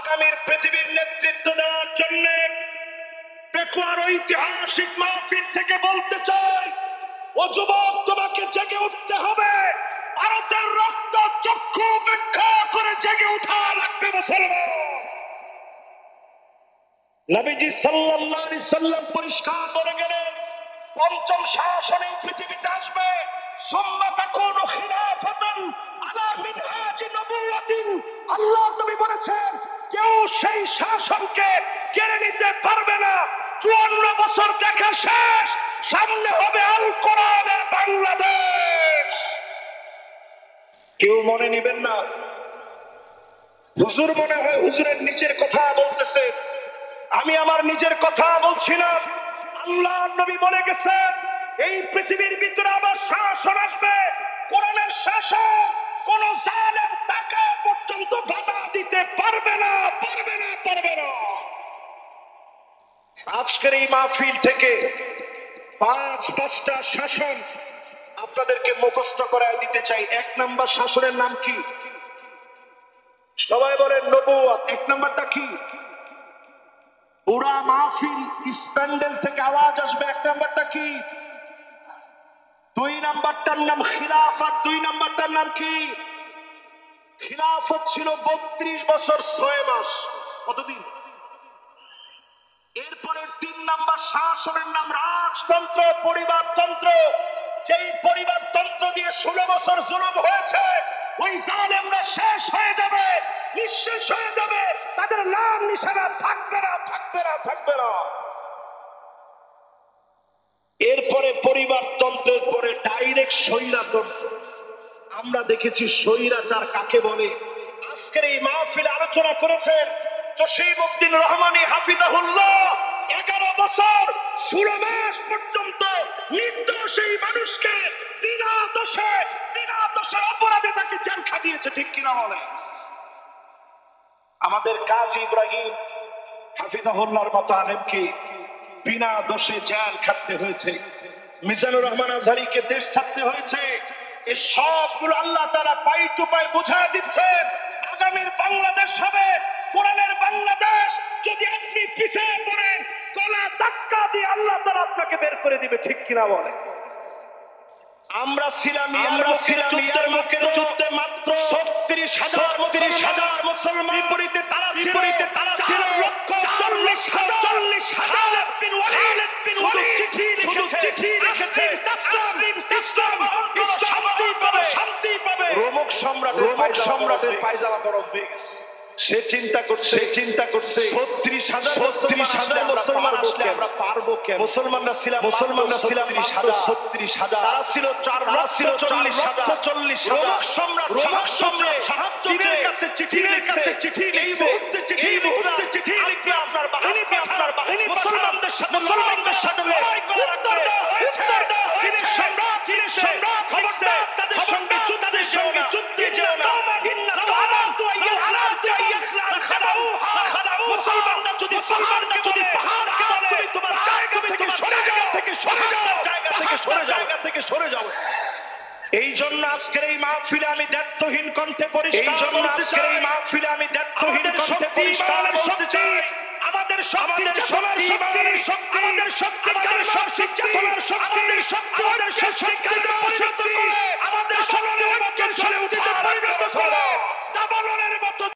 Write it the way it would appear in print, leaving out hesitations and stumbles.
আগামীর পৃথিবীর নেতৃত্ব দেওয়ার জন্য পেকুয়ার ঐতিহাসিক মাহফিল থেকে বলতে চাই, ও যুবক, তোমাকে জেগে উঠতে হবে। ভারতের রক্ত চক্ষু উপেক্ষা করে জেগে উঠা লাগবে মুসলমান। নবীজি সাল্লাল্লাহু আলাইহি সাল্লাম পরিষ্কার করে গেলেন, পঞ্চম শাসনে পৃথিবীতে আসবে, সুম্মা তাকুনু খিলাফাতান আলা মিনহাজি নবুওয়াতিন। আল্লাহ নবী বলেছেন, কেউ সেই শাসনকে কেড়ে নিতে পারবে না। 54 বছর দেখা শেষ, সামনে হবে আল কোরআনের বাংলাদেশ। কেউ মনে নেবেন না, হুজুর মনে হয় হুজুরের নিজের কথা বলতেছে, আমি আমার নিজের কথা বলছি না। আল্লাহ নবী বলে গেছেন, এই পৃথিবীর ভিতরে আবার শাসন আসবে, কোরআনের শাসন। কোন জালেম টাকা পর্যন্ত বাধা দিতে পারবে না, পারবে না, পারবে না। আজকের এই মাহফিল থেকে 5টা শাসন আপনাদেরকে মুখস্থ করায় দিতে চাই। 1 নাম্বার শাসনের নাম কি? সবাই বলেন নবুয়ত। 1 নাম্বারটা কি? পুরা মাহফিল স্প্যান্ডেল থেকে আওয়াজ আসবে। 1 নাম্বারটা কি? 2 নাম্বারটার নাম খিলাফত। 2 নাম্বারটার নাম কি? খিলাফত ছিল 32 বছর 6 মাস। কতদিন? এরপরের 3 নাম্বার শাসনের নাম রাজতন্ত্র, পরিবারতন্ত্র। যেই পরিবারতন্ত্র দিয়ে 16 বছর জুলুম হয়েছে, ওই জালেমরা শেষ হয়ে যাবে, নিঃশেষ হয়ে যাবে, তাদের নাম নিশানা থাকবে না, থাকবে না, থাকবে না। এরপরে পরিবারতন্ত্রের পরে ডাইরেক্ট স্বৈরতন্ত্র। আমরা দেখেছি স্বৈরাচার কাকে বলে। আজকের এই মাহফিলে আলোচনা করেছেন জসিমউদ্দিন রহমানী হাফিজাহুল্লাহ। 11 বছর 16 মাস পর্যন্ত নির্দোষ এই মানুষকে বিনা দোষে অপরাধে তাকে জেল খাটিয়েছে, ঠিক কিনা বলে? আমাদের কাজী ইব্রাহিম হাফিজাহুল্লাহর মতো আলেমকে বিনা দোষে জেল খাটতে হয়েছে, মিজানুর রহমান আজহারীকে দেশ ছাড়তে হয়েছে। এই সবগুলো আল্লাহ তাআলা পাই টু পাই বুঝায় দিচ্ছেন। আগামীর বাংলাদেশ হবে কোরআনের বাংলাদেশ। যদি আপনি পিছিয়ে পড়েন, গলা ধাক্কা দিয়ে আল্লাহ তাআলা আপনাকে বের করে দিবে, ঠিক কিনা বলে? আমরা ছিলাম যুদ্ধে মাত্র 36,000 মুসলমান, বিপরীতে তারা ছিল 4,40,000। শুধু চিঠি লিখেছে, শান্তি পাবে। রোমক সম্রাটের পায়জামা গরম হয়ে গেছে। সে চিন্তা করছে 36,000 মুসলমান আসলে আমরা পারবো কেন? মুসলমানরা ছিলাম 36,000, তারা ছিল 4,40,000। রোমক সম্রাট চীনের কাছে চিঠি লিখছে, এই মুহূর্তে চিঠি লিখে আপনার বাহিনী মুসলমানদের সাথে লড়াই করার উত্তর দেওয়া হয়েছে। চীনের সম্রাট লিখছে, তাদের সঙ্গে যুদ্ধে যেও না। মুসলমানরা যদি পাহাড়কে বলে, তোমার জায়গা থেকে সরে যাও। এই জন্য আজকের এই মাহফিলে আমি দায়িত্বহীন কণ্ঠে পরিষ্কার বলতে চাই, আমাদের শক্তি